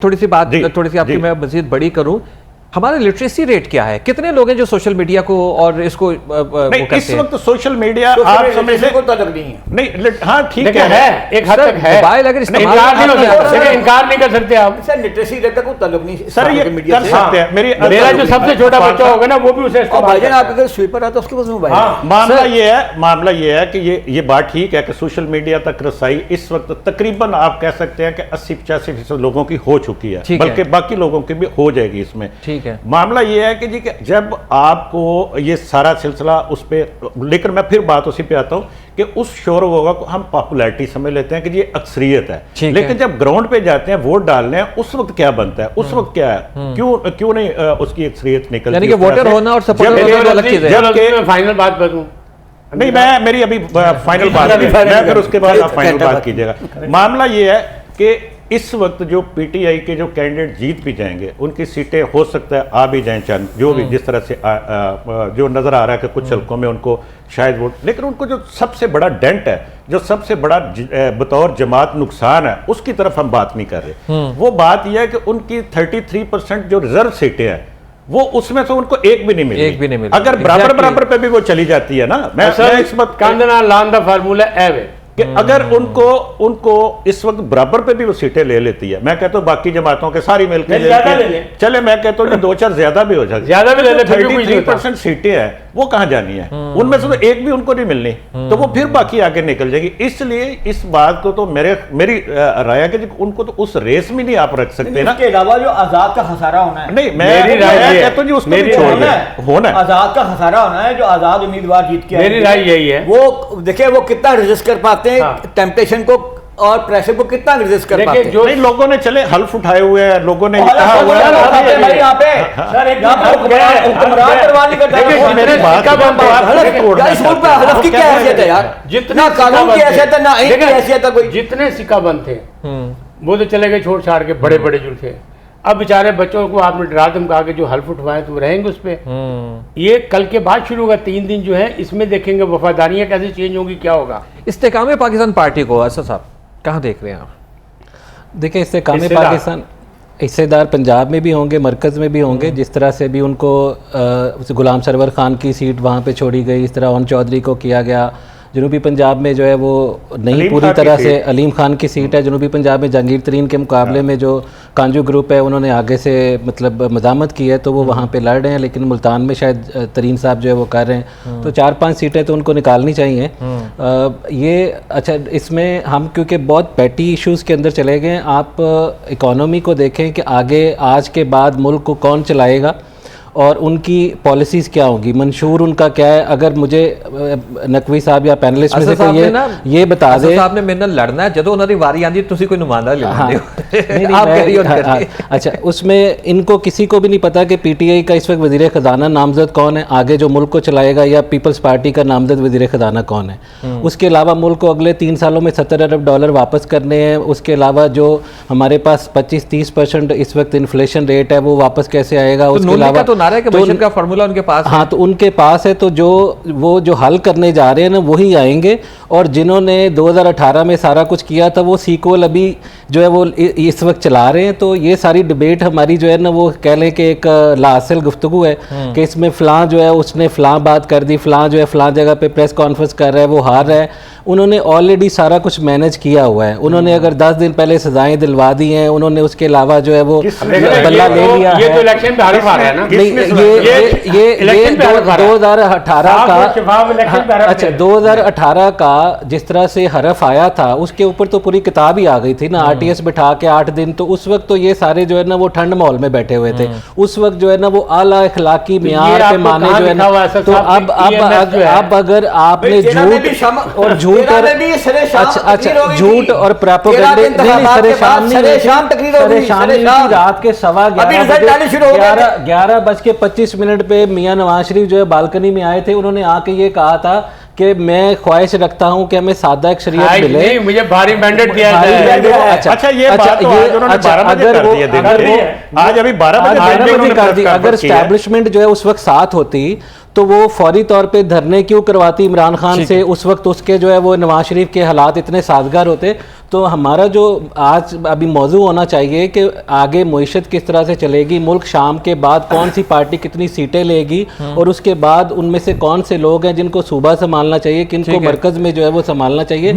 थोड़ी सी आपकी मैं मजीद बड़ी करूं, हमारा लिटरेसी रेट क्या है? कितने लोग हैं जो सोशल मीडिया को और इसको एक हद तक है। मोबाइल अगर इनकार नहीं कर सकते आप। सर लिटरेसी रेट का कोई तलब नहीं सर, ये कर सकते हैं। मेरा जो सबसे छोटा बच्चा होगा ना वो भी उसे भाईजान आप अगर स्वीपर आता उसके पास मोबाइल। मामला ये है कि ये बात ठीक है कि सोशल मीडिया तक रसाई इस वक्त तकरीबन आप कह सकते हैं कि 80-85% लोगों की हो चुकी है, बल्कि बाकी लोगों की भी हो जाएगी इसमें। मामला ये है कि जी कि जब आपको ये सारा सिलसिला उस पे, लेकिन मैं फिर बात उसी पे आता हूँ कि उस शोर होगा को हम पॉपुलैरिटी समझ लेते हैं कि ये अक्सरियत है, लेकिन जब ग्राउंड पे जाते हैं वोट डालने हैं उस वक्त क्या बनता है, उस वक्त क्या है, क्यों नहीं उसकी अक्सरियत निकलती, यानी कि वोटर होना और सपोर्टर होना दो अलग चीजें हैं। फाइनल बात करूं नहीं, मैं मेरी अभी फाइनल बात मैं फिर उसके बाद आप फाइनल बात कीजिएगा। मामला ये है कि इस वक्त जो पीटीआई के जो कैंडिडेट जीत भी जाएंगे उनकी सीटें हो सकता है आ भी जाएं, चंद जो भी जिस तरह से जो नजर आ रहा है कि कुछ हल्कों में उनको शायद वोट, लेकिन उनको जो सबसे बड़ा डेंट है, जो सबसे बड़ा बतौर जमात नुकसान है, उसकी तरफ हम बात नहीं कर रहे। वो बात यह है कि उनकी 33% जो रिजर्व सीटें हैं वो उसमें से उनको एक भी नहीं मिली। अगर बराबर पे भी वो चली जाती है ना, मैं इस वक्त फार्मूला कि अगर उनको इस वक्त बराबर पे भी वो सीटें ले लेती है, मैं कहता हूँ बाकी जमातों के सारी मिलकर चले, मैं कहता हूँ 2-4 ज्यादा भी हो जाए, ज्यादा भी ले ले, 33% सीटें हैं वो कहाँ जानी है, उनमें से तो एक भी उनको नहीं मिलनी, तो वो फिर बाकी आगे निकल जाएगी। इसलिए इस बात को तो मेरी राय है कि उनको तो उस रेस में नहीं आप रख सकते ना। इसके अलावा जो आजाद का खसारा होना है, नहीं मेरी राय कहता हूँ उसको भी छोड़ना है, आजाद का खसारा होना है, जो आजाद उम्मीदवार जीत के, मेरी राय यही है। वो देखिए वो कितना रेजिस्ट कर पाते हैं टेम्पटेशन को और प्रेशर को, कितना रेजिस्ट कर पाते हैं। जो लोगों ने चले हल्फ उठाए हुए हैं, लोगों ने कहा हुआ है यहाँ पे हल्फ की क्या हैसियत है यार, जितना कानून की हैसियत है ना आईन की हैसियत है कोई। जितने सिक्का बंद थे वो तो चले गए छोड़ छाड़ के, बड़े बड़े जुल्फे। अब बेचारे बच्चों को आपने डरा धमका के जो हल्फ उठवाए तो वो रहेंगे उस पर। ये कल के बाद शुरू होगा, 3 दिन जो है इसमें देखेंगे वफादारियां कैसे चेंज होंगी, क्या होगा। इस्तेकाम पाकिस्तान पार्टी को असद साहब कहाँ देख रहे हैं आप? देखिए इस्तेकाम पाकिस्तान हिस्सेदार पंजाब में भी होंगे, मरकज़ में भी होंगे। जिस तरह से भी उनको गुलाम सरवर खान की सीट वहाँ पे छोड़ी गई, इस तरह ओन चौधरी को किया गया। जनूबी पंजाब में जो है वो नहीं पूरी तरह से अलीम खान की सीट है। जनूबी पंजाब में जहांगीर तरीन के मुकाबले में जो कांजू ग्रुप है उन्होंने आगे से मतलब मज़ामत की है, तो वो वहाँ पे लड़ रहे हैं, लेकिन मुल्तान में शायद तरीन साहब जो है वो कर रहे हैं, तो 4-5 सीटें तो उनको निकालनी चाहिए। ये अच्छा, इसमें हम क्योंकि बहुत पैटी इश्यूज़ के अंदर चले गए, आप इकॉनमी को देखें कि आगे आज के बाद मुल्क को कौन चलाएगा और उनकी पॉलिसीज़ क्या होंगी, मंशूर उनका क्या है। अगर मुझे नकवी साहब या पैनलिस्ट में से कोई ये बता दे, साहब ने मेरे लड़ना है जो उन्होंने वारी आती तुसी कोई नुमाइंदा ले अच्छा, उसमें इनको किसी को भी नहीं पता कि पीटीआई का इस वक्त वज़ीर ख़जाना नामजद कौन है, आगे जो मुल्क को चलाएगा, या पीपल्स पार्टी का नामजद वज़ीर ख़जाना कौन है। उसके अलावा मुल्क को अगले 3 सालों में $70 अरब वापस करने हैं। उसके अलावा जो हमारे पास 25-30% इस वक्त इन्फ्लेशन रेट है वो वापस कैसे आएगा। उसके अलावा का फार्मूला उनके पास हाँ, तो उनके पास है, तो जो हल करने जा रहे हैं ना वही आएंगे। और जिन्होंने 2018 में सारा कुछ किया था वो सीक्वल अभी जो है वो इस वक्त चला रहे हैं। तो ये सारी डिबेट हमारी जो है ना वो कह लें कि एक लासिल गुफ्तगू है कि इसमें फ़लाँ जो है उसने फ़लाँ बात कर दी, फ़लाँ जो है फ़लाँ जगह पे प्रेस कॉन्फ्रेंस कर रहा है, वो हार रहा है। उन्होंने ऑलरेडी सारा कुछ मैनेज किया हुआ है। उन्होंने अगर 10 दिन पहले सजाएं दिलवा दी हैं, उन्होंने उसके अलावा जो है वो बल्ला ले लिया है। ये तो इलेक्शन में हार है ना, ये 2018 का, अच्छा 2018 का जिस तरह से हरफ आया था उसके ऊपर तो पूरी किताब ही आ गई थी ना, आरटीएस बिठा के 8 दिन। तो उस वक्त तो ये सारे जो है ना वो ठंड माहौल में बैठे हुए थे। उस वक्त जो है ना वो आला इखलाकी मियार पे माने जो है ना, तो अब अगर आपने झूठ और झूठ और प्रोपेगेंडा रात के 11:25 पे मियां नवाज शरीफ जो है बालकनी में आए थे, उन्होंने आके ये कहा था कि मैं ख्वाहिश रखता हूं कि हमें सादा एक शरीयत मिले, मुझे भारी मैंडेट दिया जाए। अच्छा ये बात तो आज उन्होंने 12 बजे कर दी है, आज अभी 12 बजे कर दी। अगर एस्टैब्लिशमेंट जो है उस वक्त साथ होती तो वो फौरी तौर पे धरने क्यों करवाती इमरान खान से, उस वक्त उसके जो है वो नवाज शरीफ के हालात इतने साजगार होते। तो हमारा जो आज अभी मौजू होना चाहिए कि आगे मईशत किस तरह से चलेगी, मुल्क शाम के बाद कौन सी पार्टी कितनी सीटें लेगी, और उसके बाद उनमें से कौन से लोग हैं जिनको सूबा संभालना चाहिए, किनको मरकज में जो है वो संभालना चाहिए।